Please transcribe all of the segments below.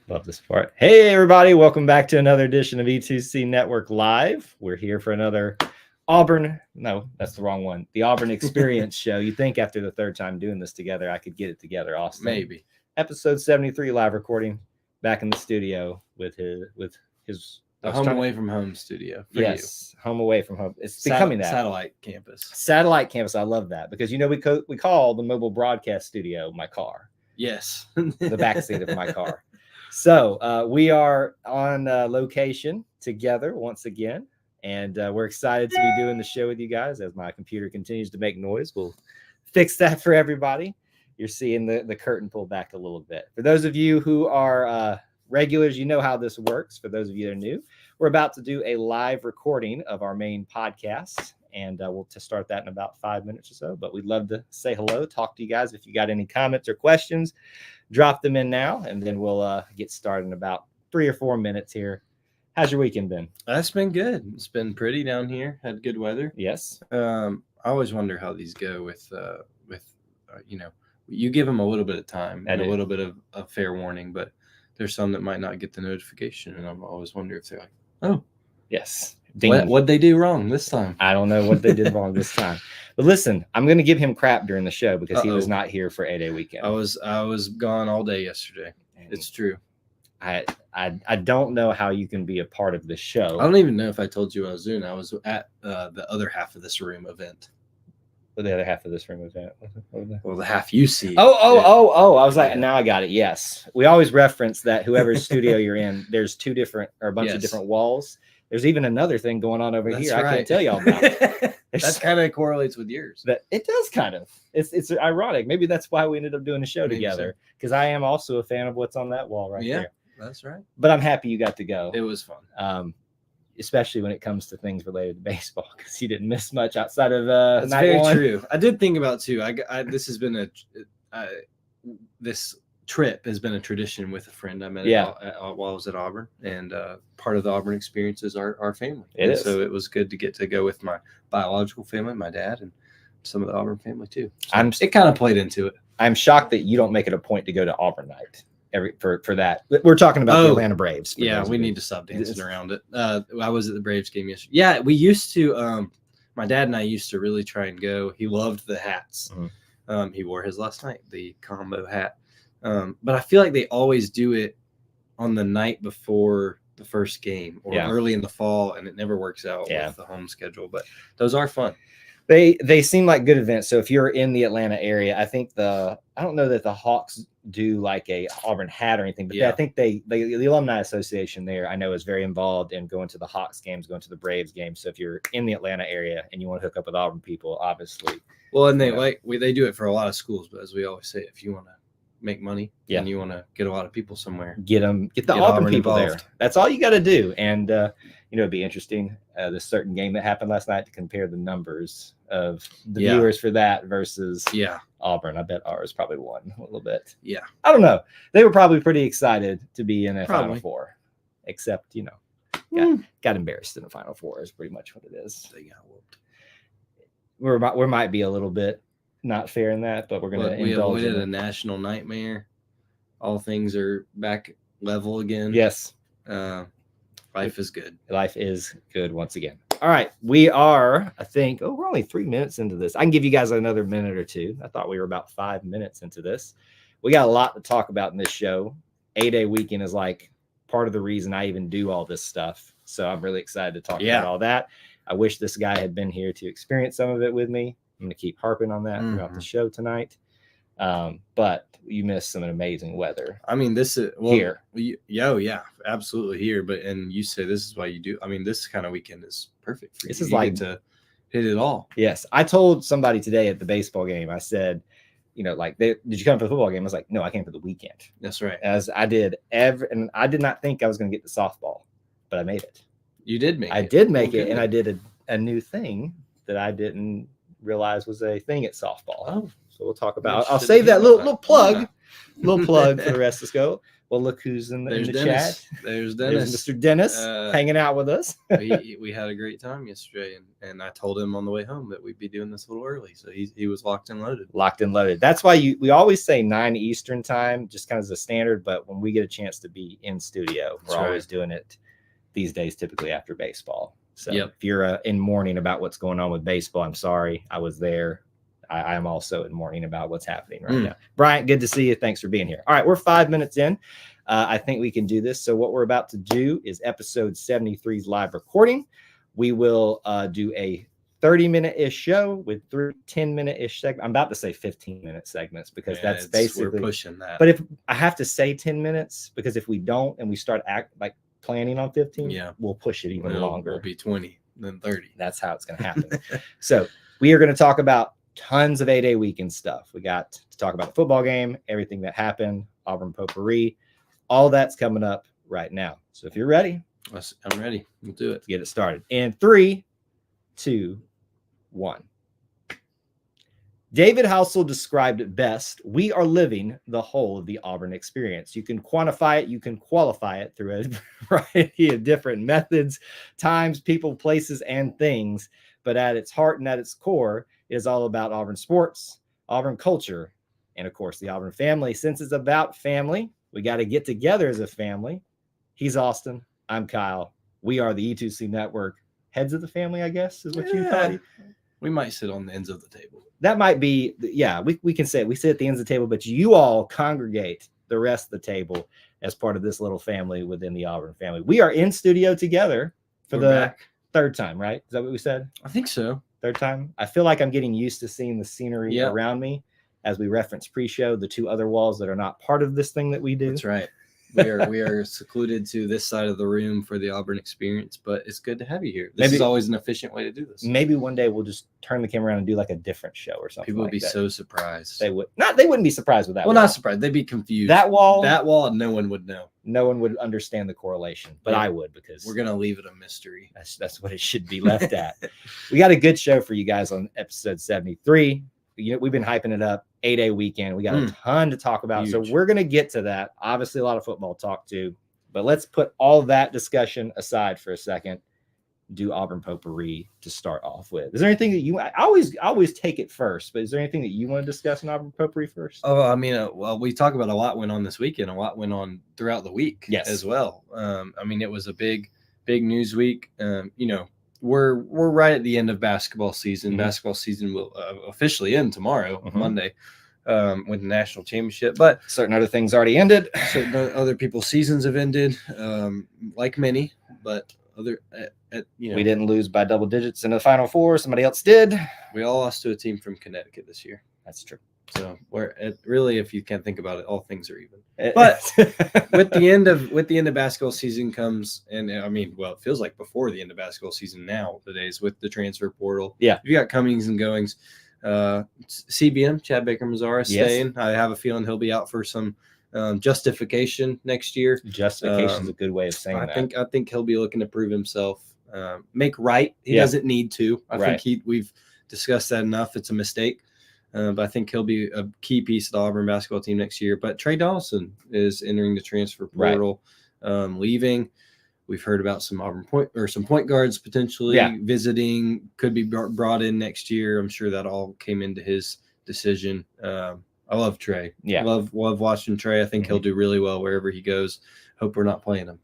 Love this part. Hey, everybody. Welcome back to another edition of E2C Network Live. We're here for another Auburn. No, that's the wrong one. The Auburn Experience show. You'd think after the third time doing this together, I could get it together, Austin. Maybe. Episode 73 live recording back in the studio with his home away from home studio. Yes, home away from home. It's becoming that. Satellite campus. Satellite campus. I love that because, you know, we call the mobile broadcast studio my car. Yes. The backseat of my car. So we are on location together once again, and we're excited to be doing the show with you guys. As my computer continues to make noise, we'll fix that for everybody. You're seeing the curtain pull back a little bit. For those of you who are regulars, you know how this works. For those of you that are new, we're about to do a live recording of our main podcast, and we'll start that in about 5 minutes or so. But we'd love to say hello, talk to you guys. If you got any comments or questions, drop them in now, and then we'll get started in about 3 or 4 minutes here. How's your weekend been? That's been good. It's been pretty down here. Had good weather. Yes. I always wonder how these go with you know, you give them a little bit of time and a little bit of fair warning, but there's some that might not get the notification, and I'm always wonder if they're like, oh, yes. What'd they do wrong this time? I don't know what they did wrong this time. But listen, I'm going to give him crap during the show because he was not here for A-Day weekend. I was gone all day yesterday. It's true. I don't know how you can be a part of the show. I don't even know if I told you I was doing. I was at the other half of this room event. The other half of this room event. Well, the half you see. Oh! I was like, now I got it. Yes, we always reference that whoever's studio you're in, there's two different or a bunch of different walls. There's even another thing going on over here. Right. I can't tell y'all about. That kind of correlates with yours. That it does kind of. It's ironic. Maybe that's why we ended up doing a show together, because I am also a fan of what's on that wall right there. That's right. But I'm happy you got to go. It was fun. Especially when it comes to things related to baseball, because you didn't miss much outside of That's night very one. True. I did think about too. This has been this trip has been a tradition with a friend I met while I was at Auburn, and part of the Auburn experience is our family. So it was good to get to go with my biological family, my dad, and some of the Auburn family too. So it kind of played into it. I'm shocked that you don't make it a point to go to Auburn night for that. We're talking about the Atlanta Braves. Yeah, we need to stop dancing around it. I was at the Braves game yesterday. Yeah, we used to. My dad and I used to really try and go. He loved the hats. Mm-hmm. He wore his last night, the combo hat. But I feel like they always do it on the night before the first game or early in the fall, and it never works out with the home schedule. But those are fun. They seem like good events. So if you're in the Atlanta area, I think I don't know that the Hawks do like a Auburn hat or anything, but I think the Alumni Association there, I know, is very involved in going to the Hawks games, going to the Braves games. So if you're in the Atlanta area and you want to hook up with Auburn people, obviously. Well, and they do it for a lot of schools, but as we always say, if you want to make money and you want to get a lot of people somewhere, get the Auburn people involved there. That's all you got to do. And it'd be interesting, this certain game that happened last night, to compare the numbers of the viewers for that versus Auburn. I bet ours probably won a little bit. Yeah, I don't know. They were probably pretty excited to be in a Final Four, except got embarrassed in the Final Four is pretty much what it is. They got whooped. We might be a little bit not fair in that, but we're going to indulge. We avoided a national nightmare. All things are back level again. Yes. Life is good. Life is good once again. All right. We are, I think, we're only 3 minutes into this. I can give you guys another minute or two. I thought we were about 5 minutes into this. We got a lot to talk about in this show. A-Day weekend is like part of the reason I even do all this stuff. So I'm really excited to talk about all that. I wish this guy had been here to experience some of it with me. I'm going to keep harping on that throughout the show tonight. But you missed some amazing weather. I mean, this is here. Absolutely here. And you say this is why you do. I mean, this kind of weekend is perfect for you. This is like to hit it all. Yes. I told somebody today at the baseball game, I said, did you come for the football game? I was like, no, I came for the weekend. That's right. As I did and I did not think I was going to get the softball, but I made it. You did make it. I did make it, and I did a new thing that I didn't realize was a thing at softball. Oh. So we'll talk about. I'll save that little plug for the rest of the show. Well, look who's in the There's chat. Dennis. There's Dennis. There's Mr. Dennis Uh, hanging out with us. we had a great time yesterday, and I told him on the way home that we'd be doing this a little early, so he was locked and loaded. Locked and loaded. That's why we always say 9 Eastern time, just kind of as a standard. But when we get a chance to be in studio, we're always doing it these days, typically after baseball. So if you're in mourning about what's going on with baseball, I'm sorry. I was there. I am also in mourning about what's happening right now. Bryant, good to see you. Thanks for being here. All right, we're 5 minutes in. I think we can do this. So what we're about to do is episode 73's live recording. We will do a 30-minute-ish show with 3 10-minute-ish segments. I'm about to say 15-minute segments because that's basically we're pushing that. But if I have to say 10 minutes, because if we don't and we start planning on 15, we'll push it even longer. It'll be 20, then 30. That's how it's going to happen. So we are going to talk about tons of 8A weekend stuff. We got to talk about the football game, everything that happened, Auburn potpourri. All that's coming up right now. So if you're ready, I'm ready. We'll do it. Get it started. In 3, 2, 1. David Housel described it best. We are living the whole of the Auburn experience. You can quantify it. You can qualify it through a variety of different methods, times, people, places, and things. But at its heart and at its core is all about Auburn sports, Auburn culture, and, of course, the Auburn family. Since it's about family, we got to get together as a family. He's Austin. I'm Kyle. We are the E2C Network. Heads of the family, I guess, is what you thought. We might sit on the ends of the table. That might be, we can say it. We sit at the ends of the table, but you all congregate the rest of the table as part of this little family within the Auburn family. We are in studio together for third time, right? Is that what we said? I think so. Third time. I feel like I'm getting used to seeing the scenery around me as we reference pre-show, the 2 other walls that are not part of this thing that we do. That's right. We are secluded to this side of the room for the Auburn experience, but it's good to have you here. This is always an efficient way to do this. Maybe one day we'll just turn the camera around and do like a different show or something. People would be so surprised. They wouldn't be surprised with that. Well, not surprised. They'd be confused. That wall, no one would know. No one would understand the correlation, but I would, because we're gonna leave it a mystery. That's what it should be left at. We got a good show for you guys on episode 73. We've been hyping it up. 8A weekend. We got a ton to talk about. Huge. So we're going to get to that. Obviously, a lot of football talk too. But let's put all that discussion aside for a second. Do Auburn potpourri to start off with. Is there anything that I always take it first, but is there anything that you want to discuss in Auburn potpourri first? Oh, I mean, we talk about a lot went on this weekend. A lot went on throughout the week as well. I mean, it was a big news week. We're right at the end of basketball season. Basketball season will officially end tomorrow, Monday, with the national championship. But certain other things already ended. Certain other people's seasons have ended, like many. But we didn't lose by double digits in the Final Four. Somebody else did. We all lost to a team from Connecticut this year. That's true. So really, if you can't think about it, all things are even. But with the end of basketball season comes, and I mean, well, it feels like before the end of basketball season nowadays with the transfer portal. Yeah, you got comings and goings. CBM Chad Baker-Mazara staying. I have a feeling he'll be out for some justification next year. Justification is a good way of saying that. I think he'll be looking to prove himself, make right. He doesn't need to. I think we've discussed that enough. It's a mistake. But I think he'll be a key piece of the Auburn basketball team next year. But Trey Dawson is entering the transfer portal, leaving. We've heard about some point guards potentially visiting, could be brought in next year. I'm sure that all came into his decision. I love Trey. Yeah, love watching Trey. I think he'll do really well wherever he goes. Hope we're not playing him.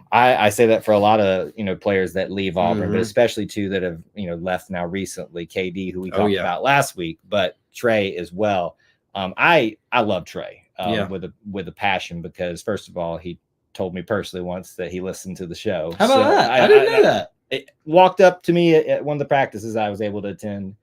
I say that for a lot of players that leave Auburn, but especially 2 that have left now recently. KD, who we talked about last week, but Trey as well. I love Trey with a passion, because first of all, he told me personally once that he listened to the show. How about that? I didn't know that. It walked up to me at one of the practices I was able to attend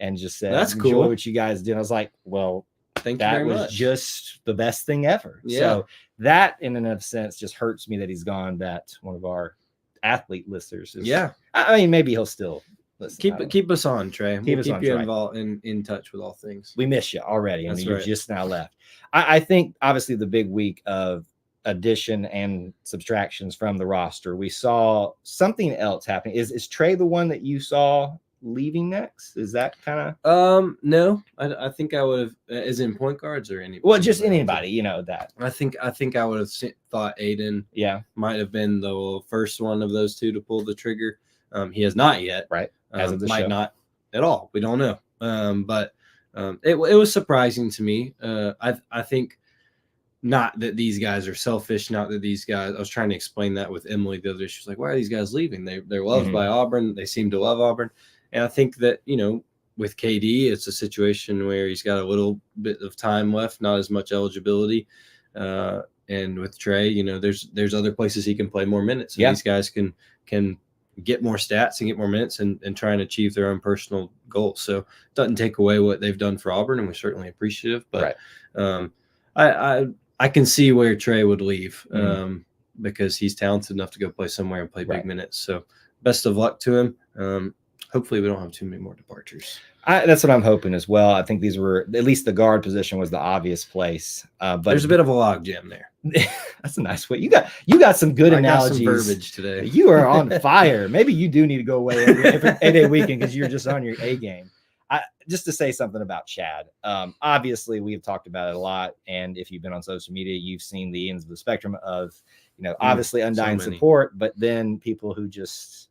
and just said, "That's cool. Enjoy what you guys did." I was like, "Well, that was just the best thing ever." Yeah. So that, in a sense, just hurts me that he's gone. That one of our athlete listeners is. Yeah. I mean, maybe he'll still listen. Keep us on, Trey. Keep you involved in touch with all things. We miss you already. I mean, you just now left. I think obviously the big week of addition and subtractions from the roster, we saw something else happening. Is Trey the one that you saw leaving next? Is that kind of No, I think I would have, as in point guards or anybody. well, just anybody, you know, that I think I would have thought Aiden might have been the first one of those two to pull the trigger. He has not yet. Right. As of the might show. not at all. We don't know. But it was surprising to me. I think not that these guys are selfish, not that these guys, I was trying to explain that with Emily the other day. She was like, why are these guys leaving? They're loved by Auburn. They seem to love Auburn. And I think that, you know, with KD, it's a situation where he's got a little bit of time left, not as much eligibility. And with Trey, you know, there's other places he can play more minutes. And these guys can get more stats and get more minutes and try and achieve their own personal goals. So it doesn't take away what they've done for Auburn, and we're certainly appreciative. But I can see where Trey would leave because he's talented enough to go play somewhere and play big minutes. So best of luck to him. Hopefully we don't have too many more departures. That's what I'm hoping as well. I think these were, at least the guard position was the obvious place. But there's a bit of a log jam there. That's a nice way. You got some good analogies. Got some verbiage today. You are on fire. Maybe you do need to go away every 8-day weekend because you're just on your A game. Just to say something about Chad. Obviously, we've talked about it a lot, and if you've been on social media, you've seen the ends of the spectrum of, you know, obviously undying support, but then people who just,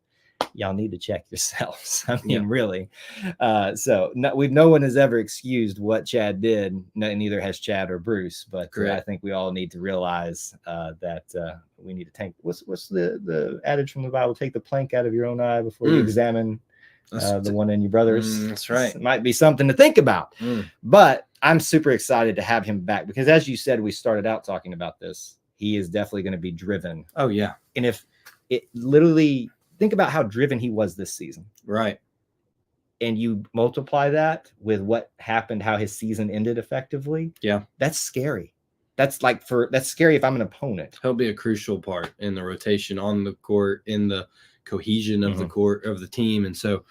y'all need to check yourselves. I mean, really. So no one has ever excused what Chad did. Neither has Chad or Bruce. But I think we all need to realize that we need to take what's the adage from the Bible? Take the plank out of your own eye before you examine the one in your brother's. That's right. It might be something to think about. But I'm super excited to have him back because, as you said, we started out talking about this. He is definitely going to be driven. Oh yeah. And if it literally. Think about how driven he was this season. Right. And you multiply that with what happened, how his season ended effectively. Yeah. That's scary. That's scary if I'm an opponent. He'll be a crucial part in the rotation on the court, in the cohesion of the court, of the team. And so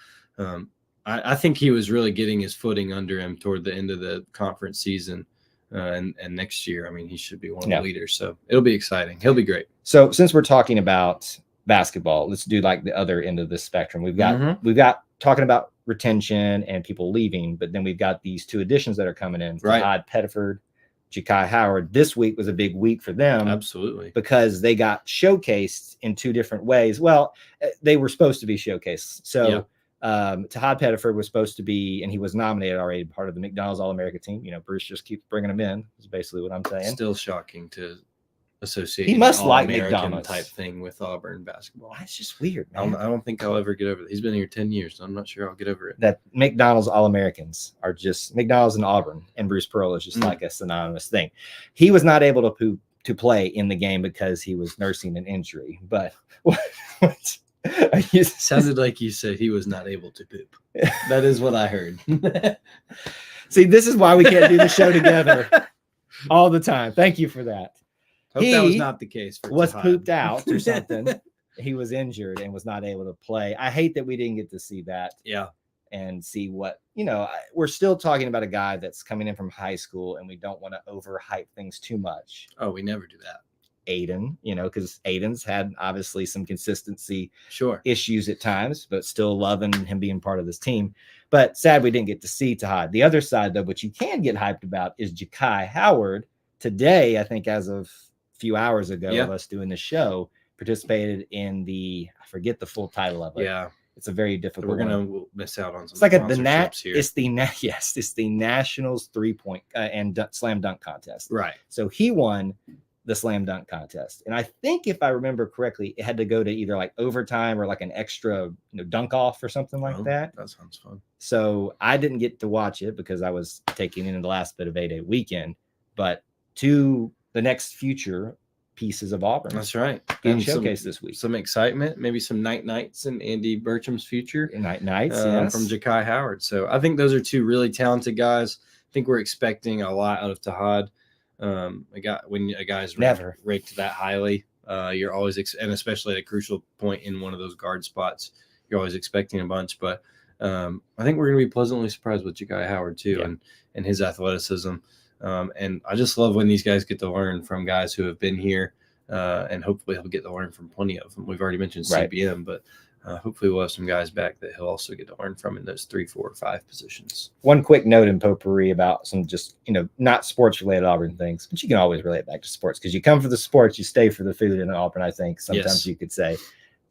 I think he was really getting his footing under him toward the end of the conference season. And next year, I mean, he should be one of the leaders. So it'll be exciting. He'll be great. So since we're talking about basketball, let's do like the other end of the spectrum. We've got talking about retention and people leaving, but then we've got these two additions that are coming in. Todd Pettiford, Ja'Kai Howard. This week was a big week for them. Absolutely. Because they got showcased in two different ways. Well, they were supposed to be showcased. So Todd Pettiford was supposed to be, and he was nominated already, part of the McDonald's All-America team. You know, Bruce just keeps bringing him in, is basically what I'm saying. Still shocking to associate. He must like McDonald's type thing with Auburn basketball. It's just weird, man. I don't think I'll ever get over it. He's been here 10 years, so I'm not sure I'll get over it. That McDonald's All-Americans are just McDonald's and Auburn, and Bruce Pearl is just like a synonymous thing. He was not able to play in the game because he was nursing an injury. But sounded like you said he was not able to poop. That is what I heard. See, this is why we can't do the show together all the time. Thank you for that. Hope that was not the case. Was pooped out or something. He was injured and was not able to play. I hate that we didn't get to see that. Yeah. And see what, we're still talking about a guy that's coming in from high school, and we don't want to overhype things too much. Oh, we never do that. Aiden, because Aiden's had obviously some consistency issues at times, but still loving him being part of this team. But sad we didn't get to see Todd. The other side, though, which you can get hyped about, is Ja'Kai Howard. Today, I think as of few hours ago of us doing the show, participated in I forget the full title of it. Yeah. It's a very difficult We're going to miss out on some It's like here. It's the Nationals 3-point and slam dunk contest. Right. So he won the slam dunk contest. And I think if I remember correctly, it had to go to either like overtime or like an extra dunk off or something like that. That sounds fun. So I didn't get to watch it because I was taking in the last bit of 8-day weekend, but to the next future pieces of Auburn. That's right. Getting showcased this week. Some excitement, maybe some nights in Andy Burcham's future. Nights, from Ja'Kai Howard. So I think those are two really talented guys. I think we're expecting a lot out of Tahad. When a guy's ranked that highly, you're always and especially at a crucial point in one of those guard spots, you're always expecting a bunch. But I think we're going to be pleasantly surprised with Ja'Kai Howard too, and his athleticism. And I just love when these guys get to learn from guys who have been here, and hopefully he'll get to learn from plenty of them. We've already mentioned CBM, but hopefully we'll have some guys back that he'll also get to learn from in those 3, 4, or 5 positions. One quick note in potpourri about some just, not sports related Auburn things, but you can always relate back to sports because you come for the sports, you stay for the food in Auburn, I think sometimes you could say.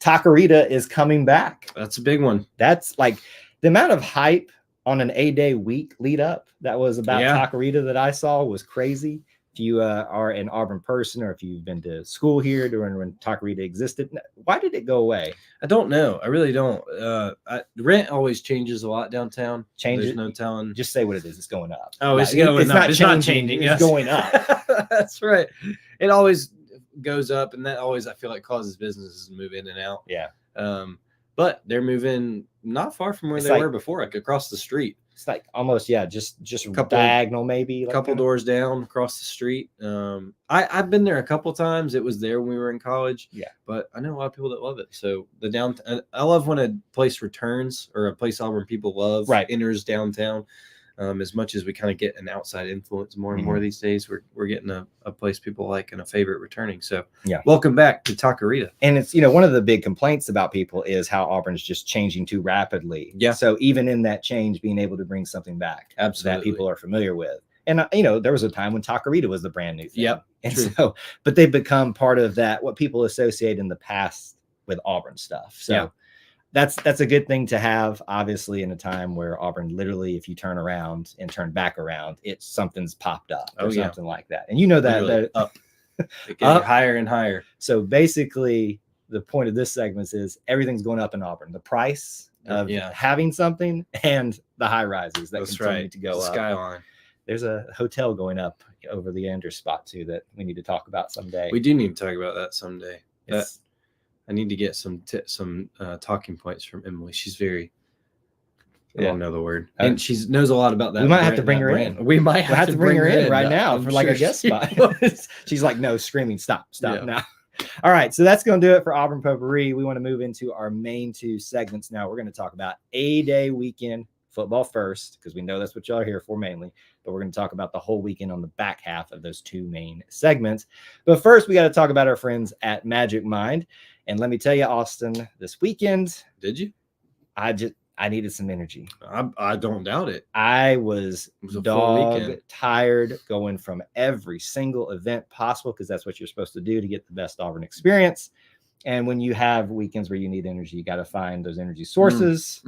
Taquerita is coming back. That's a big one. That's like the amount of hype on an A-Day week lead up that was about Taquerita that I saw was crazy. If you are an Auburn person or if you've been to school here during when Taquerita existed, why did it go away? I don't know. I really don't. Rent always changes a lot downtown. There's no telling. Just say what it is. It's going up. Oh, it's going up. It's not changing. It's going up. That's right. It always goes up, and that always, I feel like, causes businesses to move in and out. Yeah. But they're moving not far from where they were before, like across the street. It's like almost, just diagonal, maybe. A couple doors down across the street. I've been there a couple times. It was there when we were in college. Yeah. But I know a lot of people that love it. So the downtown, I love when a place returns or a place Auburn people love enters downtown. As much as we kind of get an outside influence more and more these days, we're getting a place people like and a favorite returning. So welcome back to Taquerita. And it's, one of the big complaints about people is how Auburn's just changing too rapidly. Yeah. So even in that change, being able to bring something back that people are familiar with. And, there was a time when Taquerita was the brand new thing. Yep. And so, but they've become part of that, what people associate in the past with Auburn stuff. So that's a good thing to have, obviously, in a time where Auburn literally, if you turn around and turn back around, something's popped up or something like that. And that up. It gets higher and higher. So basically, the point of this segment is everything's going up in Auburn. The price of having something and the high rises that continue to go up. Skyline. There's a hotel going up over the Anders spot too that we need to talk about someday. We do need to talk about that someday. I need to get some talking points from Emily. She's very, I don't know the word, and she knows a lot of that. We might have to bring her in. We might have to bring her in right now for like a guest spot. She's like, no, screaming, stop now. All right, so that's going to do it for Auburn Potpourri. We want to move into our main 2 segments now. We're going to talk about A-Day weekend football first, because we know that's what y'all are here for mainly. But we're going to talk about the whole weekend on the back half of those 2 main segments. But first, we got to talk about our friends at Magic Mind. And let me tell you, Austin, this weekend. Did you? I needed some energy. I don't doubt it. I was dog tired going from every single event possible because that's what you're supposed to do to get the best Auburn experience. And when you have weekends where you need energy, you got to find those energy sources.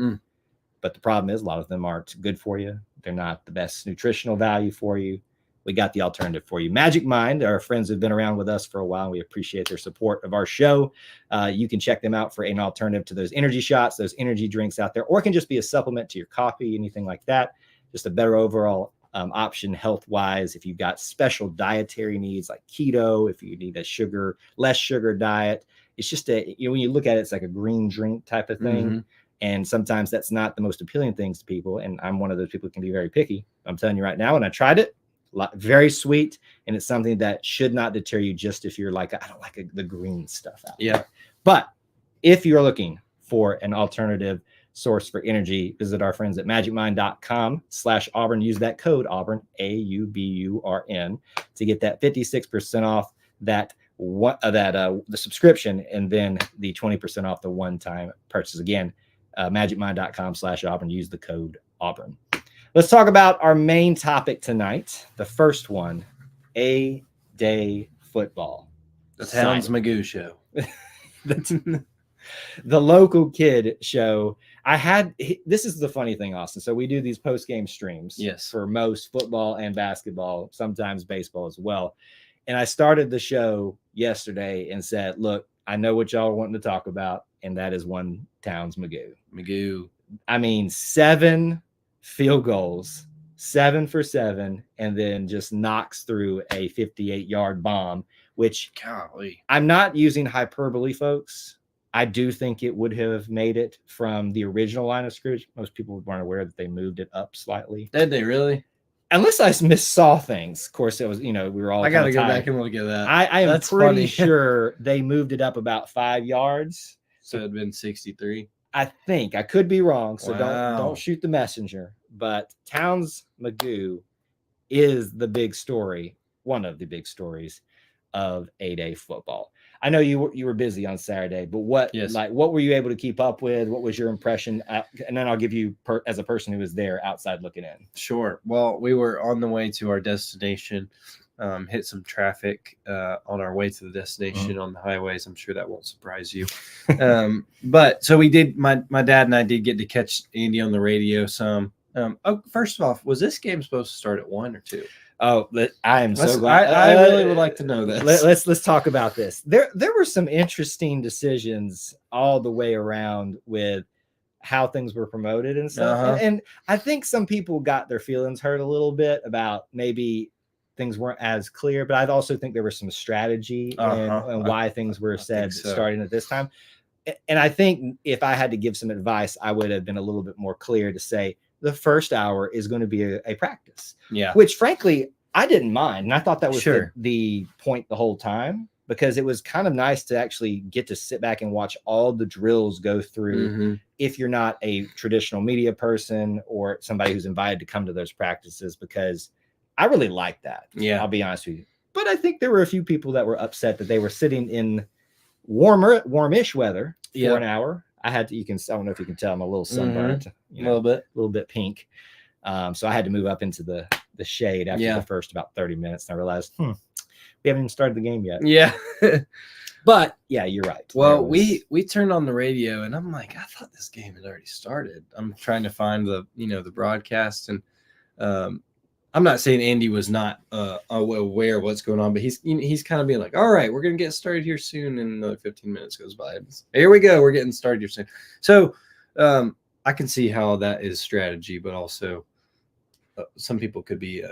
But the problem is a lot of them aren't good for you. They're not the best nutritional value for you. We got the alternative for you. Magic Mind, our friends who've been around with us for a while. We appreciate their support of our show. You can check them out for an alternative to those energy shots, those energy drinks out there, or it can just be a supplement to your coffee, anything like that. Just a better overall option health-wise. If you've got special dietary needs like keto, if you need a less sugar diet, it's just when you look at it, it's like a green drink type of thing. And sometimes that's not the most appealing things to people. And I'm one of those people who can be very picky. I'm telling you right now, when I tried it, very sweet, and it's something that should not deter you just if you're like, I don't like the green stuff out there. But if you're looking for an alternative source for energy, visit our friends at magicmind.com/Auburn. Use that code Auburn, AUBURN, to get that 56% off the subscription, and then the 20% off the one-time purchase. Again, magicmind.com/Auburn. Use the code Auburn. Let's talk about our main topic tonight. The first one, A-Day football. The Towns Magoo show. The local kid show. This is the funny thing, Austin. So we do these post-game streams for most football and basketball, sometimes baseball as well. And I started the show yesterday and said, look, I know what y'all are wanting to talk about, and that is one Towns Magoo. I mean, 7 field goals, 7 for 7, and then just knocks through a 58-yard bomb, which I'm not using hyperbole, folks. I do think it would have made it from the original line of scrimmage. Most people weren't aware that they moved it up slightly. Did they really? Unless I missaw things. Of course, it was, we were all. I got to go back and look at that. I am pretty sure they moved it up about 5 yards. So it'd been 63. I think. I could be wrong, so don't shoot the messenger. But Towns Magoo is the big story, one of the big stories of 8A football. I know you were busy on Saturday, but what were you able to keep up with? What was your impression? And then I'll give you as a person who was there outside looking in. Sure. Well, we were on the way to our destination, hit some traffic on our way to the destination on the highways. I'm sure that won't surprise you. But so we did. My dad and I did get to catch Andy on the radio some. First of all, was this game supposed to start at 1 or 2? Oh, I am so glad. I really would like to know this. Let's talk about this. There were some interesting decisions all the way around with how things were promoted and stuff. And I think some people got their feelings hurt a little bit about maybe things weren't as clear, but I also think there was some strategy and why things were said starting at this time. And I think if I had to give some advice, I would have been a little bit more clear to say, the first hour is going to be a practice. Yeah. Which frankly, I didn't mind. And I thought that was the point the whole time, because it was kind of nice to actually get to sit back and watch all the drills go through. If you're not a traditional media person or somebody who's invited to come to those practices, because I really like that. Yeah. I'll be honest with you. But I think there were a few people that were upset that they were sitting in warmish weather for an hour. I don't know if you can tell, I'm a little sunburnt, a little bit pink. So I had to move up into the shade after the first about 30 minutes. And I realized, we haven't even started the game yet. Yeah. But yeah, you're right. Well, we turned on the radio and I'm like, I thought this game had already started. I'm trying to find the broadcast, and I'm not saying Andy was not aware of what's going on, but he's kind of being like, all right, we're going to get started here soon. And another 15 minutes goes by. Here we go. We're getting started here soon. So I can see how that is strategy, but also some people could be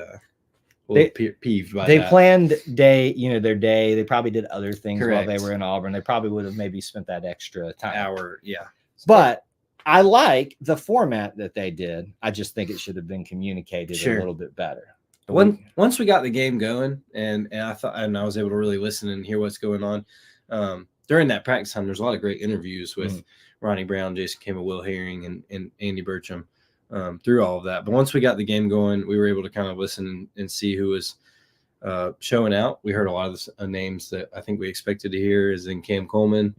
peeved by that. They planned their day. They probably did other things while they were in Auburn. They probably would have maybe spent that extra hour. Yeah. But I like the format that they did. I just think it should have been communicated a little bit better. Once we got the game going, and I was able to really listen and hear what's going on. During that practice time, there's a lot of great interviews with Ronnie Brown, Jason Campbell, Will Herring, and Andy Burcham through all of that. But once we got the game going, we were able to kind of listen and see who was showing out. We heard a lot of the names that I think we expected to hear, as in Cam Coleman.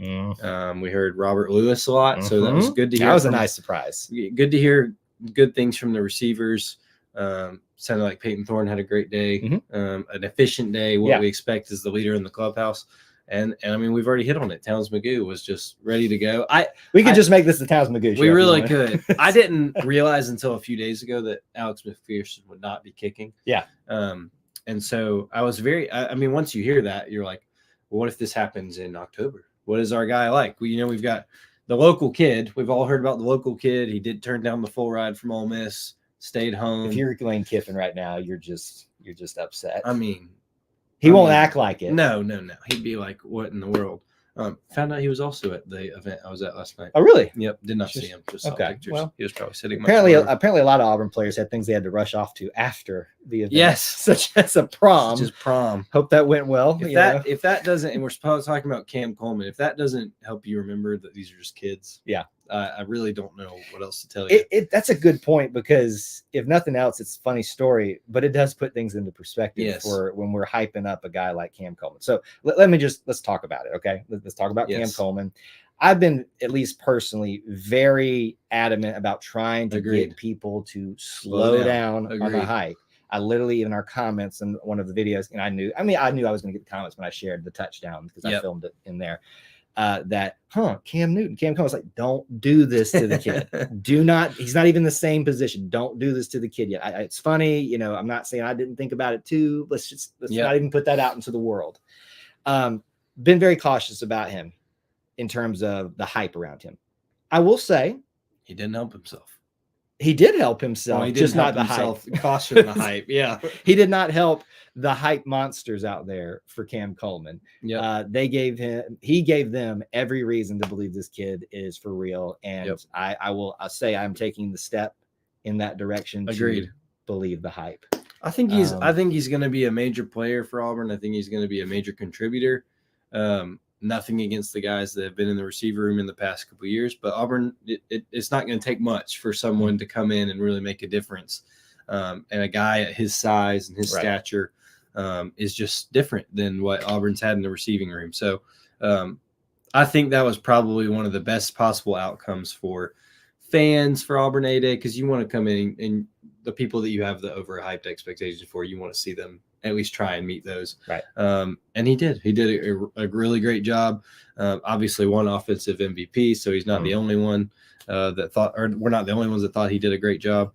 We heard Robert Lewis a lot, so that was good to hear. That was a nice surprise. Good to hear good things from the receivers. Sounded like Peyton Thorne had a great day, an efficient day. What we expect is the leader in the clubhouse. And I mean, we've already hit on it. Towns Magoo was just ready to go. We could just make this the Towns Magoo show. We really could. I didn't realize until a few days ago that Alex McPherson would not be kicking. Yeah. And so I was once you hear that, you're like, well, what if this happens in October? What is our guy like? We've got the local kid. We've all heard about the local kid. He did turn down the full ride from Ole Miss, stayed home. If you're Lane Kiffin right now, you're just upset. I mean, he won't act like it. No. He'd be like, what in the world? Found out he was also at the event I was at last night. Oh, really? Yep. Did not see him. Just saw pictures. Well, he was probably sitting. Apparently a lot of Auburn players had things they had to rush off to after the event. Yes. Such as a prom. Just prom. Hope that went well. If that doesn't, and we're talking about Cam Coleman, if that doesn't help you remember that these are just kids. Yeah. I really don't know what else to tell you. That's a good point, because if nothing else, it's a funny story, but it does put things into perspective for when we're hyping up a guy like Cam Coleman. So let's talk about it. Okay. Let's talk about Cam Coleman. I've been, at least personally, very adamant about trying to get people to slow down on the hype. I literally, in our comments in one of the videos, and I knew I was going to get the comments when I shared the touchdown, because I filmed it in there. Cam Coleman was like, don't do this to the kid. He's not even the same position. Don't do this to the kid yet. It's funny, I'm not saying I didn't think about it too. Let's not even put that out into the world. Been very cautious about him in terms of the hype around him. I will say he didn't help himself. He did help himself, just not the hype. Caution the hype. Yeah. He did not help the hype monsters out there for Cam Coleman. Yeah. He gave them every reason to believe this kid is for real. And I'll say I'm taking the step in that direction. Agreed. To believe the hype. I think he's going to be a major player for Auburn. I think he's going to be a major contributor. Nothing against the guys that have been in the receiver room in the past couple of years, but Auburn, it's not going to take much for someone to come in and really make a difference. And a guy at his size and his stature, is just different than what Auburn's had in the receiving room. So I think that was probably one of the best possible outcomes for fans for Auburn A-Day, because you want to come in and the people that you have the overhyped expectations for, you want to see them at least try and meet those. Right. And he did. He did a really great job. Obviously, one offensive MVP, so he's not the only one that thought, or we're not the only ones that thought he did a great job.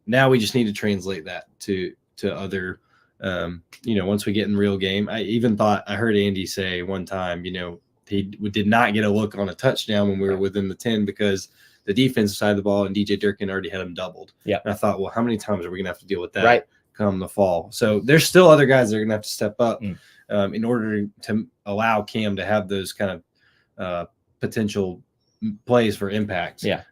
Now we just need to translate that to other. Once we get in real game, I heard Andy say one time, he did not get a look on a touchdown when we were within the 10 because the defensive side of the ball and DJ Durkin already had him doubled. Yeah. And I thought, well, how many times are we going to have to deal with that come the fall? So there's still other guys that are going to have to step up in order to allow Cam to have those kind of potential plays for impact. Yeah.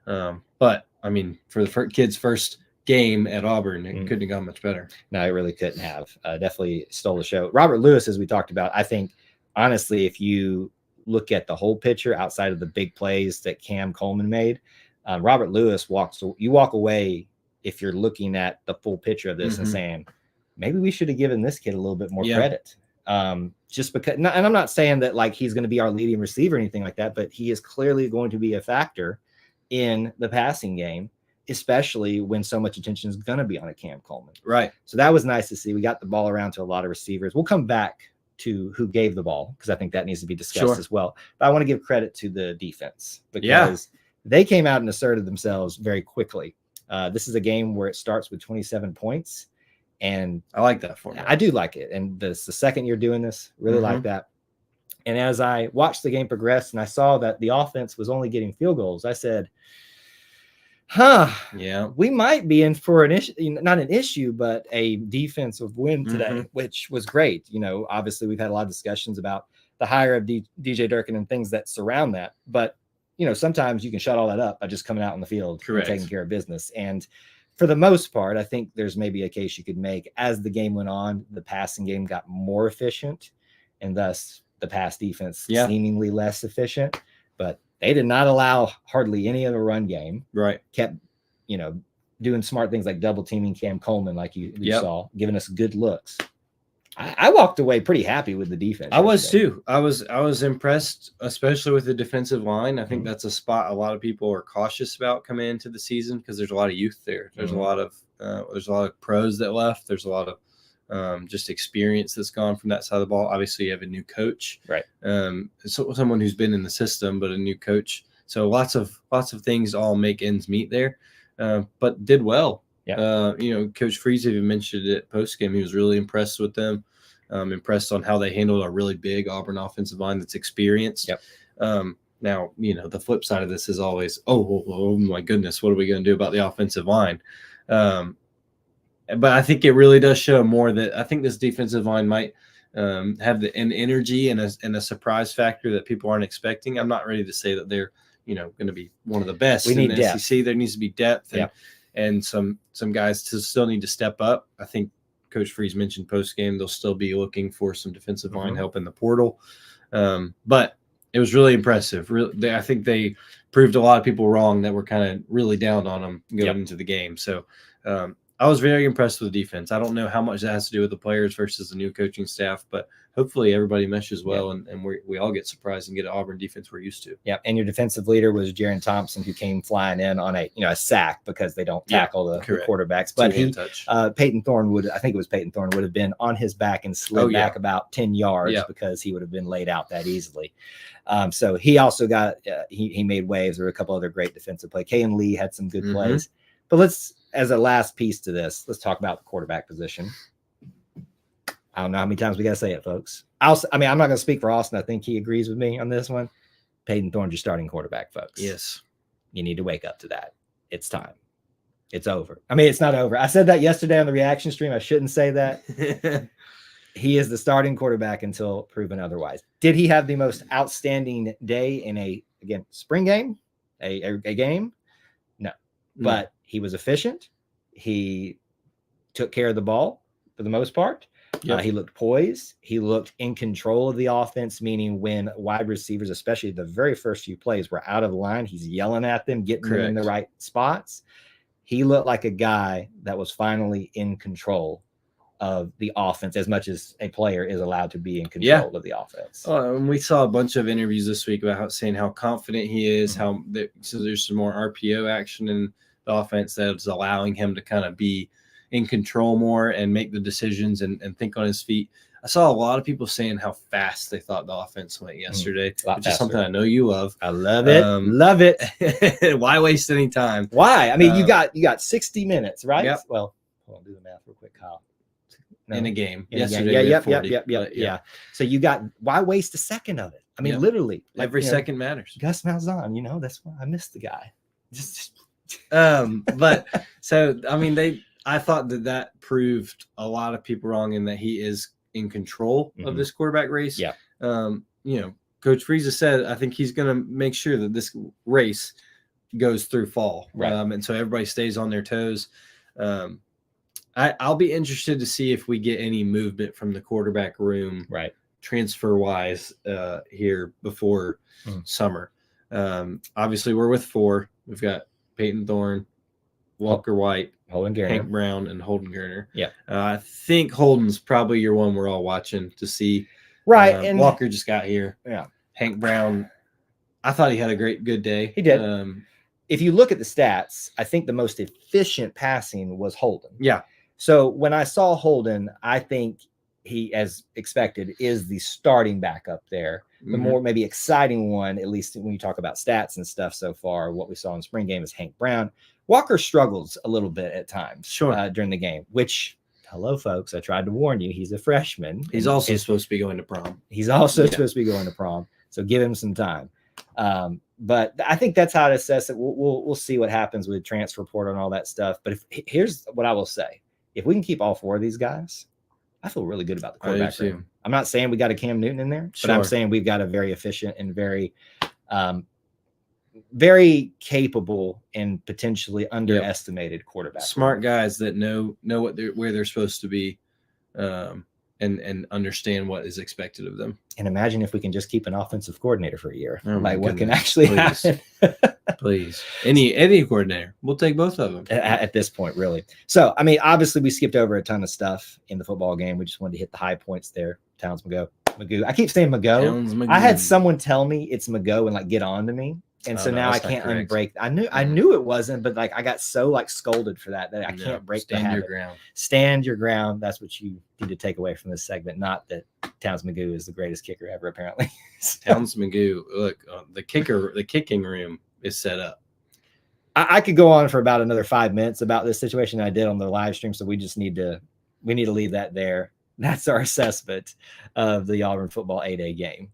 But I mean, for the kid's first game at Auburn, it couldn't have gone much better. No, it really couldn't have. Definitely stole the show. Robert Lewis, as we talked about, I think, honestly, if you look at the whole picture outside of the big plays that Cam Coleman made, Robert Lewis you walk away if you're looking at the full picture of this and saying, maybe we should have given this kid a little bit more credit. Just because, and I'm not saying that like he's going to be our leading receiver or anything like that, but he is clearly going to be a factor in the passing game, especially when so much attention is going to be on a Cam Coleman. Right. So that was nice to see. We got the ball around to a lot of receivers. We'll come back to who gave the ball because I think that needs to be discussed as well. But I want to give credit to the defense because they came out and asserted themselves very quickly. This is a game where it starts with 27 points. And I like that format. I do like it. And this the second year doing this, really like that. And as I watched the game progress and I saw that the offense was only getting field goals, I said, we might be in for an issue, not an issue, but a defensive win today, which was great. Obviously we've had a lot of discussions about the hire of DJ Durkin and things that surround that. But, sometimes you can shut all that up by just coming out on the field and taking care of business. And for the most part, I think there's maybe a case you could make as the game went on, the passing game got more efficient and thus the pass defense seemingly less efficient, but they did not allow hardly any of the run game. Right. Kept, doing smart things like double teaming Cam Coleman, like you saw, giving us good looks. I walked away pretty happy with the defense. I was too. I was impressed, especially with the defensive line. I think that's a spot a lot of people are cautious about coming into the season because there's a lot of youth there. There's a lot of pros that left. There's a lot of just experience that's gone from that side of the ball. Obviously, you have a new coach, right? So someone who's been in the system, but a new coach. So lots of things all make ends meet there, but did well. Yeah. Coach Freeze even mentioned it post game. He was really impressed with them. Impressed on how they handled a really big Auburn offensive line that's experienced. Yep. Now, the flip side of this is always, oh my goodness, what are we going to do about the offensive line? But I think it really does show more that I think this defensive line might have an energy and a surprise factor that people aren't expecting. I'm not ready to say that they're going to be one of the best in the SEC. There needs to be depth and some guys still need to step up. I think Coach Freeze mentioned post game they'll still be looking for some defensive line help in the portal, but it was really impressive. I think they proved a lot of people wrong that were kind of really down on them going into the game. So I was very impressed with the defense. I don't know how much that has to do with the players versus the new coaching staff, but hopefully everybody meshes well and we all get surprised and get an Auburn defense we're used to. Yeah, and your defensive leader was Jaron Thompson, who came flying in on a sack because they don't tackle the quarterbacks. But Peyton Thorne would have been on his back and slid back about 10 yards because he would have been laid out that easily. So he also got he made waves. There were a couple other great defensive plays. Kayan Lee had some good plays. But as a last piece to this, let's talk about the quarterback position. I don't know how many times we got to say it, folks. I'm not going to speak for Austin. I think he agrees with me on this one. Peyton Thorne's your starting quarterback, folks. Yes. You need to wake up to that. It's time. It's over. It's not over. I said that yesterday on the reaction stream. I shouldn't say that. He is the starting quarterback until proven otherwise. Did he have the most outstanding day in spring game? A game? No. But he was efficient. He took care of the ball for the most part. He looked poised. He looked in control of the offense, meaning when wide receivers, especially the very first few plays, were out of line, he's yelling at them, getting them in the right spots. He looked like a guy that was finally in control of the offense as much as a player is allowed to be in control of the offense. Oh, and we saw a bunch of interviews this week about saying how confident he is, so there's some more RPO action in the offense that's allowing him to kind of be in control more and make the decisions and think on his feet. I saw a lot of people saying how fast they thought the offense went yesterday, which is something I know you love. I love it. Love it. Why waste any time? Why? I mean, you got 60 minutes, right? Yep. Well, hold on, do the math real quick, Kyle. No. In a game. Yesterday. Yeah. So you got, why waste a second of it? I mean, literally. Every second matters. Gus Malzahn, that's why I missed the guy. But so, I mean, I thought that proved a lot of people wrong in that he is in control of this quarterback race. Yeah. Coach Frieza said, I think he's going to make sure that this race goes through fall. Right. And so everybody stays on their toes. I'll be interested to see if we get any movement from the quarterback room, right, transfer wise, here before summer. Obviously, we're with 4. We've got Peyton Thorne, Walker White, Hank Brown, and Holden Gerner. Yeah, I think Holden's probably your one we're all watching to see. Right, and Walker just got here. Yeah, Hank Brown, I thought he had a good day. He did. If you look at the stats, I think the most efficient passing was Holden. Yeah. So when I saw Holden, I think he, as expected, is the starting backup there. The more maybe exciting one, at least when you talk about stats and stuff so far, what we saw in spring game is Hank Brown. Walker struggles a little bit at times during the game, which, hello, folks, I tried to warn you, he's a freshman. He's also supposed to be going to prom. He's also supposed to be going to prom, so give him some time. But I think that's how to assess it. We'll see what happens with transfer portal and all that stuff. But here's what I will say. If we can keep all 4 of these guys, I feel really good about the quarterback room. I'm not saying we got a Cam Newton in there, but I'm saying we've got a very efficient and very, very capable and potentially underestimated quarterback. Smart guys that know where they're supposed to be, and understand what is expected of them. And imagine if we can just keep an offensive coordinator for a year. What can actually happen. Please. Any coordinator. We'll take both of them. At this point, really. So, I mean, obviously we skipped over a ton of stuff in the football game. We just wanted to hit the high points there. Towns Magoo. I keep saying Magoo. I had someone tell me it's Magoo and get on to me. And so now I can't unbreak. I knew it wasn't, but I got so scolded for that I can't break the habit. Stand your ground. Stand your ground. That's what you need to take away from this segment. Not that Towns Magoo is the greatest kicker ever, apparently. Towns Magoo. Look, the kicking room is set up. I could go on for about another 5 minutes about this situation I did on the live stream. So we just need to leave that there. That's our assessment of the Auburn football A-Day game.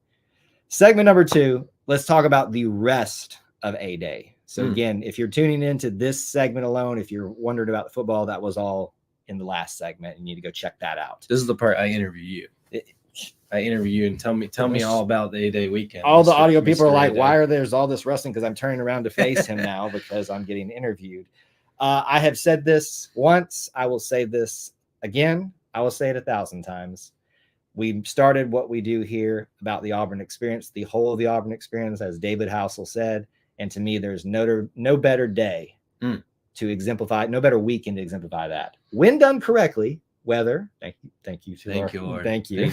Segment number 2. Let's talk about the rest of A-Day. So again, if you're tuning into this segment alone, if you're wondering about the football, that was all in the last segment. You need to go check that out. This is the part I interview you. I interview you and tell me all about the A-Day weekend. All the audio people are like, why are there's all this wrestling? Because I'm turning around to face him now because I'm getting interviewed. I have said this once. I will say this again. I will say it 1,000 times. We started what we do here about the Auburn Experience, the whole of the Auburn Experience, as David Housel said. And to me, there's no better day to exemplify, no better weekend to exemplify that. When done correctly, weather, thank you, Lord. Thank you.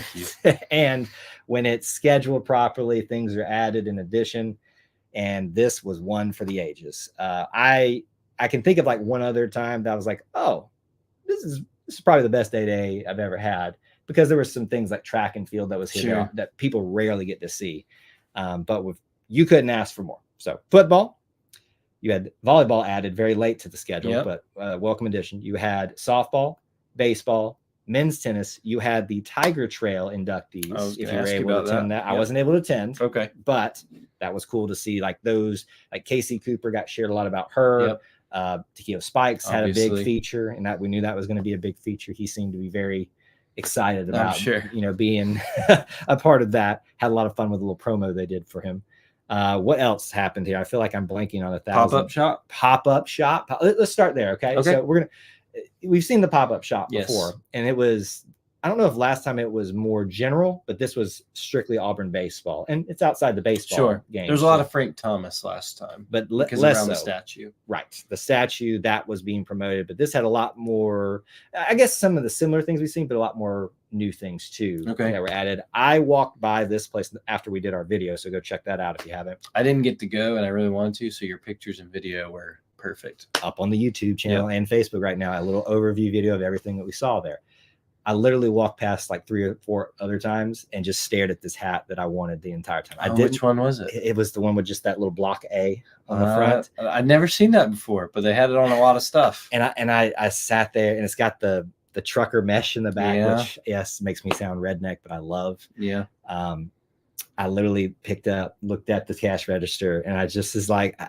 And when it's scheduled properly, things are added in addition. And this was one for the ages. I can think of one other time that I was like, oh, this is probably the best day I've ever had. Because there were some things like track and field that was hit that people rarely get to see. But you couldn't ask for more. So football, you had volleyball added very late to the schedule, but welcome addition. You had softball, baseball, men's tennis. You had the Tiger Trail inductees. If you were able to attend that. I wasn't able to attend. Okay. But that was cool to see those, Casey Cooper got shared a lot about her. Takeo Spikes had a big feature, and that we knew that was going to be a big feature. He seemed to be very excited about being a part of that. Had a lot of fun with the little promo they did for him. What else happened here? I feel like I'm blanking on 1,000. Pop-up shop. Let's start there. Okay. So we've seen the pop-up shop before, and it was I don't know if last time it was more general, but this was strictly Auburn baseball, and it's outside the baseball game. There's a lot of Frank Thomas last time, but because less around so. the statue. Right, the statue that was being promoted, but this had a lot more. I guess some of the similar things we've seen, but a lot more new things too that were added. I walked by this place after we did our video, so go check that out if you haven't. I didn't get to go, and I really wanted to, so your pictures and video were perfect. Up on the YouTube channel and Facebook right now, a little overview video of everything that we saw there. I literally walked past like 3 or 4 other times and just stared at this hat that I wanted the entire time. Which one was it? It was the one with just that little block A on the front. I'd never seen that before, but they had it on a lot of stuff. And I sat there, and it's got the trucker mesh in the back, which makes me sound redneck, but I love. Yeah. I literally looked at the cash register, and I just is like,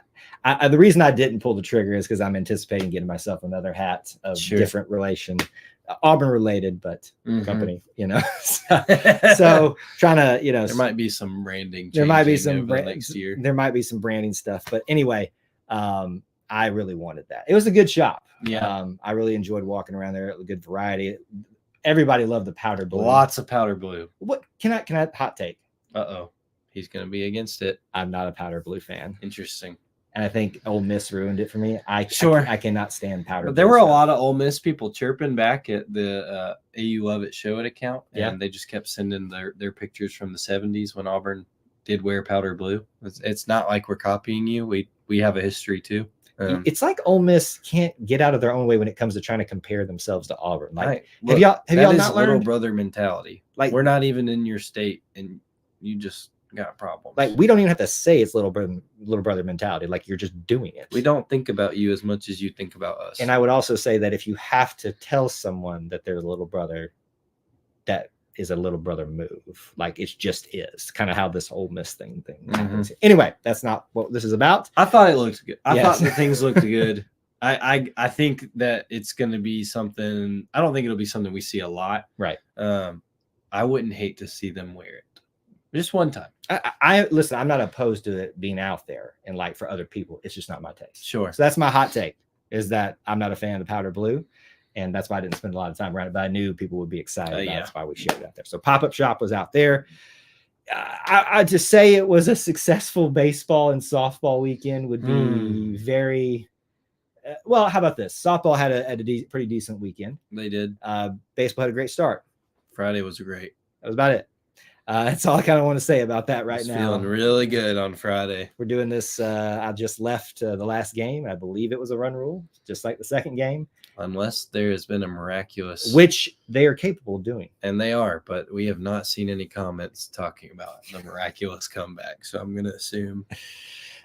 the reason I didn't pull the trigger is because I'm anticipating getting myself another hat of different relation. Auburn related, but company, so trying to, there might be some branding. There might be some next year. There might be some branding stuff, but anyway, I really wanted that. It was a good shop. Yeah. I really enjoyed walking around there. A good variety. Everybody loved the powder blue. Lots of powder blue. What can I hot take? He's gonna be against it. I'm not a powder blue fan. Interesting. And I think Ole Miss ruined it for me. I cannot stand powder. But there were a lot of Ole Miss people chirping back at the AU Love It Show It account, and they just kept sending their pictures from the 70s when Auburn did wear powder blue. It's not like we're copying you. We have a history too. It's like Ole Miss can't get out of their own way when it comes to trying to compare themselves to Auburn. Like, have y'all not learned little brother mentality? Like, we're not even in your state, and you just got problems. Like, we don't even have to say it's little brother mentality. Like, you're just doing it. We don't think about you as much as you think about us. And I would also say that if you have to tell someone that they're a little brother, that is a little brother move. Like, it just is kind of how this Ole Miss thing happens. Anyway, that's not what this is about. I thought it looked good. I thought the things looked good. I think that it's going to be something. I don't think it'll be something we see a lot. Right. I wouldn't hate to see them wear it. Just one time. I listen, I'm not opposed to it being out there and like for other people. It's just not my taste. Sure. So that's my hot take, is that I'm not a fan of the powder blue. And that's why I didn't spend a lot of time around it. But I knew people would be excited about it. That's why we shared it out there. So Pop-Up Shop was out there. I just say it was a successful baseball and softball weekend would be very well. How about this? Softball had a pretty decent weekend. They did. Baseball had a great start. Friday was great. That was about it. That's all I kind of want to say about that right now. Feeling really good on Friday. We're doing this. I just left the last game. I believe it was a run rule, just like the second game. Unless there has been a miraculous. Which they are capable of doing. And they are, but we have not seen any comments talking about the miraculous comeback. So I'm going to assume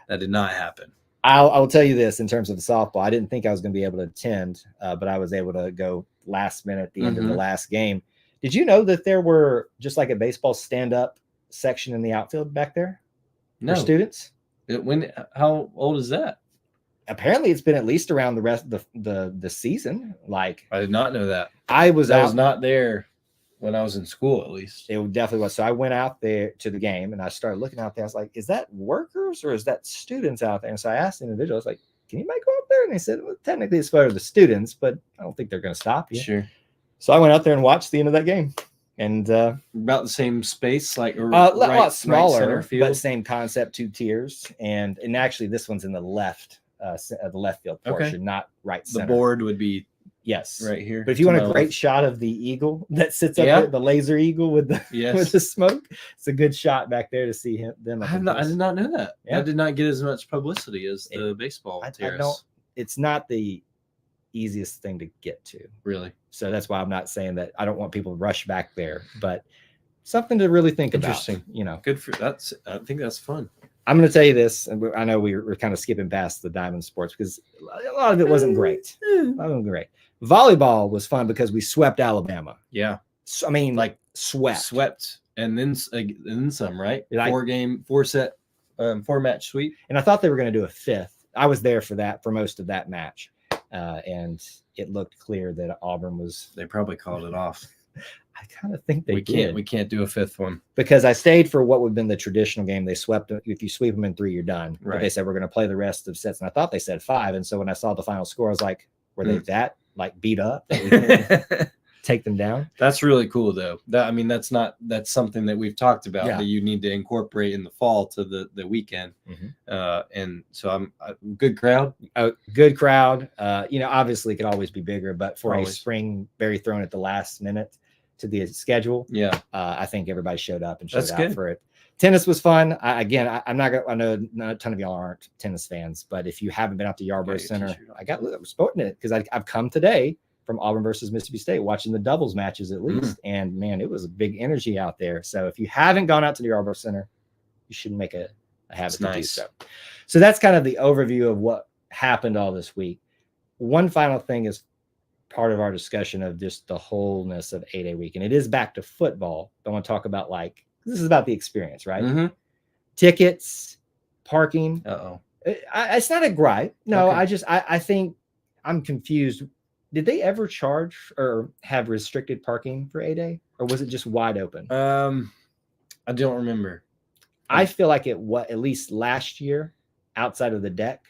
that did not happen. I'll tell you this in terms of the softball. I didn't think I was going to be able to attend, but I was able to go last minute at the end of the last game. Did you know that there were just like a baseball stand-up section in the outfield back there for students? How old is that? Apparently, it's been at least around the rest of the season. Like, I did not know that. I was not there when I was in school, at least. It definitely was. So I went out there to the game, and I started looking out there. I was like, "Is that workers or is that students out there?" And so I asked the individual, I was like, "Can you go up there?" And they said, "Well, technically, it's for the students, but I don't think they're going to stop you." Sure. So I went out there and watched the end of that game, and about the same space, like a lot smaller, center field. But same concept, 2 tiers, and actually this one's in the left field portion, not right center. The board would be right here. But if you want a great shot of the eagle that sits up there, the laser eagle with the with the smoke, it's a good shot back there to see them. I did not know that. Yeah. I did not get as much publicity as the baseball terrace. It's not the easiest thing to get to, really. So that's why I'm not saying that I don't want people to rush back there, but something to really think about. Interesting. Good for that's. I think that's fun. I'm going to tell you this, and I know we're kind of skipping past the Diamond Sports because a lot of it wasn't great. Volleyball was fun because we swept Alabama. Yeah, I mean, like swept, and then some. Right, 4-set, 4-match sweep. And I thought they were going to do a 5th. I was there for most of that match. And it looked clear that Auburn was. They probably called it off. I kind of think they did. We can't do a 5th one because I stayed for what would have been the traditional game. They swept. If you sweep them in 3, you're done. Right. But they said we're going to play the rest of sets, and I thought they said 5. And so when I saw the final score, I was like, were they that like beat up? take them down. That's really cool, though. That's something that we've talked about that you need to incorporate in the fall to the weekend. And so I'm a good crowd. A good crowd. Obviously it could always be bigger, but for a spring berry thrown at the last minute to the schedule, I think everybody showed up and showed out for it. Tennis was fun. I know not a ton of y'all aren't tennis fans, but if you haven't been out to Yarborough Center, I'm sporting it because I've come today from Auburn versus Mississippi State, watching the doubles matches at least. And man, it was a big energy out there. So if you haven't gone out to the Yarborough Center, you should make a habit to do so. So that's kind of the overview of what happened all this week. One final thing is part of our discussion of just the wholeness of 8A week. And it is back to football. I want to talk about this is about the experience, right? Tickets, parking. It's not a gripe. No, okay. I think I'm confused. Did they ever charge or have restricted parking for 8A, or was it just wide open? I don't remember. I feel like at least last year outside of the deck,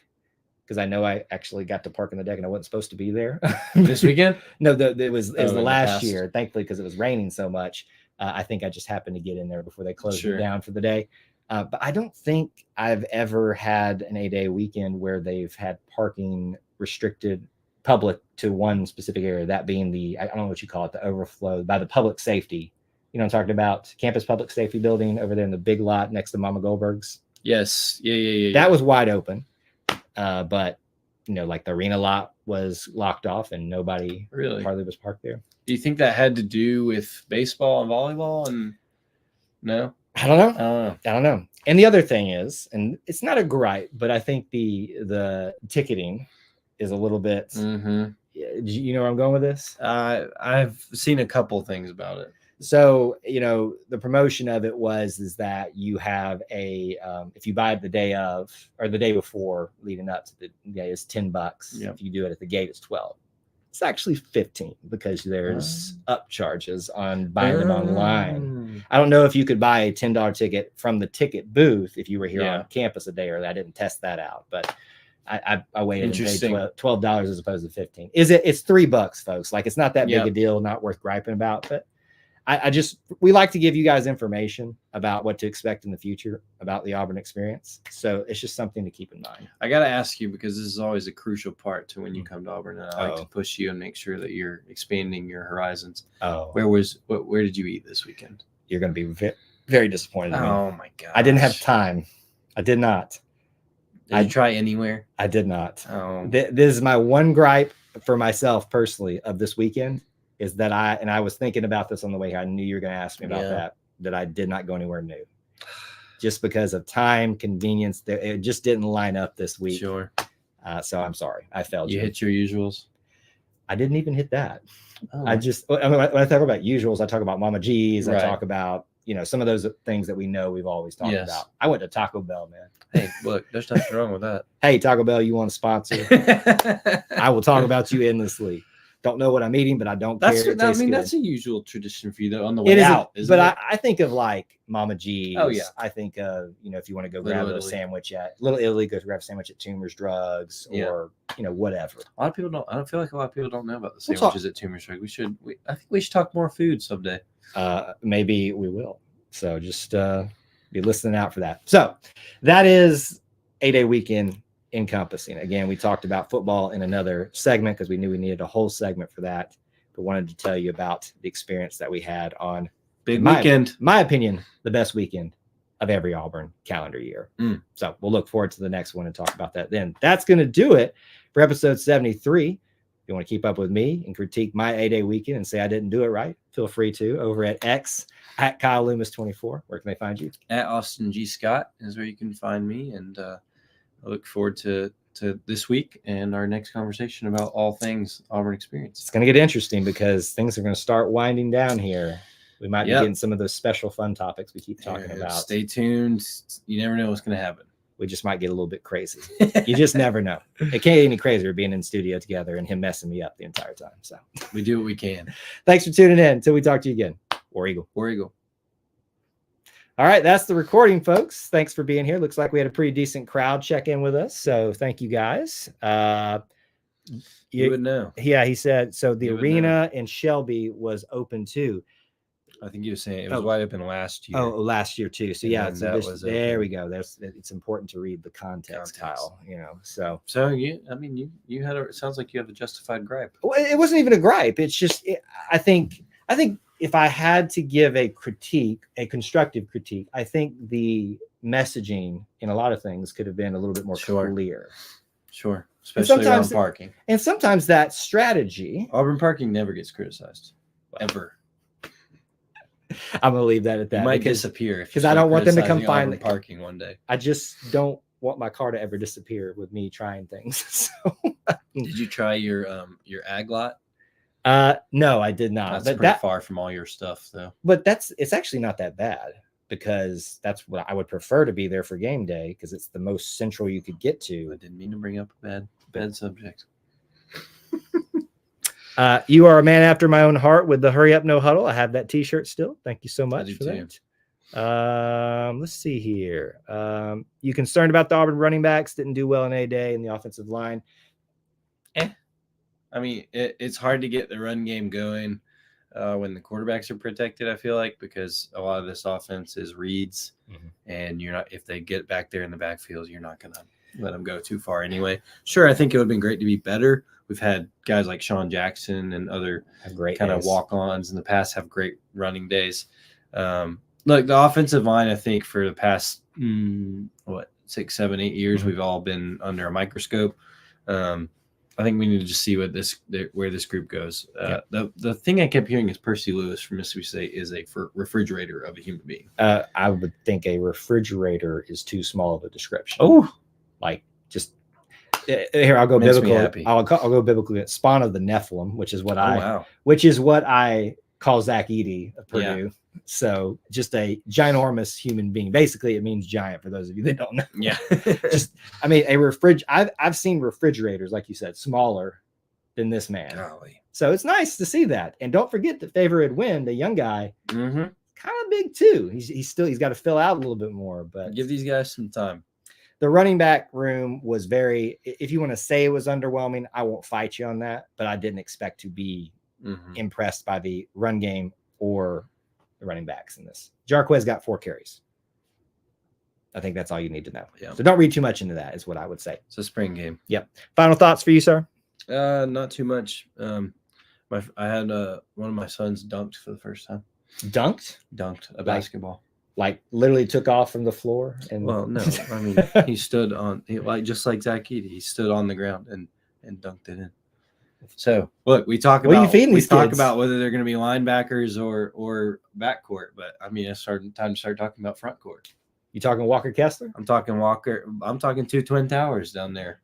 because I know I actually got to park in the deck and I wasn't supposed to be there. This weekend? No, it was the last year, thankfully, because it was raining so much. I think I just happened to get in there before they closed it down for the day. But I don't think I've ever had an 8A weekend where they've had parking restricted public to one specific area, that being I don't know what you call it, the overflow by the public safety. You know what I'm talking about? Campus Public Safety Building over there in the big lot next to Mama Goldberg's. Yes. Yeah. That was wide open. But, like the arena lot was locked off and nobody hardly was parked there. Do you think that had to do with baseball and volleyball? And no? I don't know. And the other thing is, and it's not a gripe, but I think the ticketing is a little bit. You know where I'm going with this? I've seen a couple things about it. So, the promotion of it is that you have if you buy it the day of or the day before leading up to the day, it's $10. If you do it at the gate, it's $12. It's actually $15 because there's upcharges on buying them online. I don't know if you could buy a $10 ticket from the ticket booth if you were here on campus a day early. I didn't test that out, but I waited and paid $12 as opposed to $15. It's $3, folks. Like, it's not that big a deal, not worth griping about, but we like to give you guys information about what to expect in the future about the Auburn experience. So it's just something to keep in mind. I got to ask you, because this is always a crucial part to when you come to Auburn, and I like to push you and make sure that you're expanding your horizons. Where did you eat this weekend? You're going to be very disappointed in me. Oh my God. I didn't have time. I did not. Did you try anywhere? I did not. This is my one gripe for myself personally of this weekend. Is that I was thinking about this on the way here. I knew you were going to ask me about that I did not go anywhere new. Just because of time, convenience, it just didn't line up this week. Sure. So I'm sorry. I failed you. You hit your usuals? I didn't even hit that. When I talk about usuals, I talk about Mama G's. I talk about, some of those things that we know we've always talked about. I went to Taco Bell, man. Hey, look, there's nothing wrong with that. Hey, Taco Bell, you want to sponsor? I will talk about you endlessly. Don't know what I'm eating, but I don't care. That's a usual tradition for you, though, on the way out. I think of like Mama G's. Oh, yeah. I think of, if you want to go grab a sandwich at Little Italy, go grab a sandwich at Toomer's Drugs or, whatever. A lot of people don't. I don't feel like a lot of people don't know about the sandwiches at Toomer's Drugs. I think we should talk more food someday. Maybe we will. So just be listening out for that. So that is 8-day weekend encompassing. Again, we talked about football in another segment because we knew we needed a whole segment for that, but wanted to tell you about the experience that we had on big weekend. My opinion, the best weekend of every Auburn calendar year. So we'll look forward to the next one and talk about that then. That's going to do it for episode 73. If you want to keep up with me and critique my 8-day weekend and say I didn't do it right, feel free to over at X at Kyle Loomis 24. Where can they find you? At Austin G. Scott is where you can find me, and I look forward to this week and our next conversation about all things Auburn Experience. It's going to get interesting because things are going to start winding down here. We might be getting some of those special fun topics we keep talking about. Stay tuned. You never know what's going to happen. We just might get a little bit crazy. You just never know. It can't get any crazier being in studio together and him messing me up the entire time. So we do what we can. Thanks for tuning in. Until we talk to you again. War Eagle. War Eagle. All right, that's the recording, folks. Thanks for being here. Looks like we had a pretty decent crowd check in with us, so thank you guys. You would know. Yeah, he said so. The You would arena in Shelby was open too. I think you were saying it was wide open last year. Oh, last year too. So And yeah, then so that this, was there open. we go. It's important to read the context, Kyle. You know, so you had it sounds like you have a justified gripe. well, it wasn't even a gripe. It's just I think if I had to give a critique, a constructive critique, I think the messaging in a lot of things could have been a little bit more clear. Sure, especially around parking. And sometimes that strategy, Auburn parking never gets criticized, ever. I'm gonna leave that at that. You might disappear because I don't want them to come find the parking one day. I just don't want my car to ever disappear with me trying things. So, did you try your ag lot? No, I did not. That's pretty far from all your stuff, though. But it's actually not that bad because that's what I would prefer to be there for game day because it's the most central you could get to. I didn't mean to bring up a bad subject. You are a man after my own heart with the Hurry Up No Huddle. I have that t-shirt still. Thank you so much for that. Let's see here. You concerned about the Auburn running backs didn't do well in A-Day in the offensive line. I mean, it's hard to get the run game going when the quarterbacks are protected, I feel like, because a lot of this offense is reads, and if they get back there in the backfield, you're not going to let them go too far anyway. Sure, I think it would have been great to be better. We've had guys like Sean Jackson and other great kind of walk-ons in the past have great running days. Look, the offensive line, I think for the past 6, 7, 8 years, we've all been under a microscope. I think we need to just see where this group goes. The thing I kept hearing is Percy Lewis from Mississippi State is a refrigerator of a human being. I would think a refrigerator is too small of a description. Oh, like just here I'll go biblical. I'll go biblically. Spawn of the Nephilim, which is what I call Zach Edey of Purdue. Yeah. So just a ginormous human being. Basically, it means giant for those of you that don't know. Yeah. I've seen refrigerators, like you said, smaller than this man. Golly. So it's nice to see that. And don't forget that Favorite Win, the young guy, kind of big too. He's got to fill out a little bit more, but give these guys some time. The running back room was if you want to say it was underwhelming, I won't fight you on that, but I didn't expect to be impressed by the run game or the running backs in this. Jarquez got 4 carries. I think that's all you need to know. Yeah. So don't read too much into that is what I would say. It's a spring game. Yep. Final thoughts for you, sir? Not too much. I had one of my sons dunked for the first time. Dunked a basketball. Like literally took off from the floor? Well, no. I mean, he stood on just like Zach Edey. He stood on the ground and dunked it in. So look, we talk about whether they're going to be linebackers or backcourt, but I mean, it's time to start talking about front court. You talking Walker Kessler? I'm talking Walker. I'm talking 2 Twin Towers down there.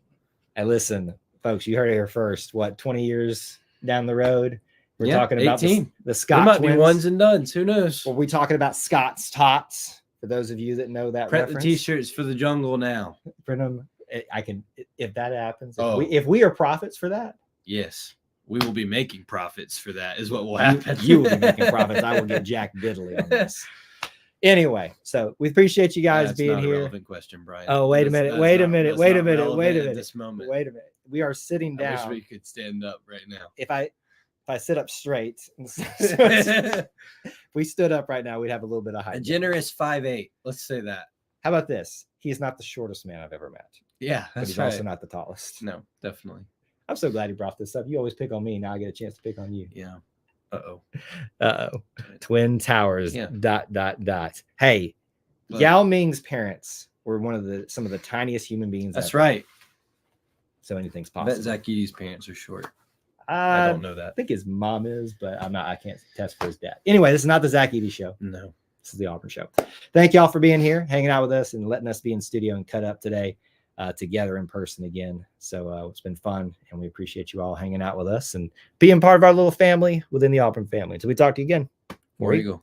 Hey, listen, folks, you heard it here first. 20 years down the road? We're talking about 18. The Scott There might twins. be ones and dones. Who knows? Well, we're talking about Scott's Tots. For those of you that know that Print reference. the T-shirts for the jungle now. Print them. I can, if that happens. If we are profits for that. Yes, we will be making profits for that. Is what will happen. You will be making profits. I will get Jack Diddley on this. Anyway, so we appreciate you guys being here. Relevant question, Brian. Oh, wait a minute. Wait a minute. This moment. Wait a minute. We are sitting down. I wish we could stand up right now. If I sit up straight, if we stood up right now, we'd have a little bit of height. A generous 5'8". Let's say that. How about this? He's not the shortest man I've ever met. Yeah, but he's also not the tallest. No, definitely. I'm so glad you brought this up. You always pick on me. Now I get a chance to pick on you. Yeah. Twin Towers. ... Hey, Yao Ming's parents were some of the tiniest human beings. That's right. So anything's possible. I bet Zach Edey's parents are short. I don't know that. I think his mom is, but I can't test for his dad. Anyway, this is not the Zach Edey show. No. This is the Auburn show. Thank y'all for being here, hanging out with us, and letting us be in studio and cut up today together in person again. So it's been fun, and we appreciate you all hanging out with us and being part of our little family within the Auburn family. Until we talk to you again. War Eagle.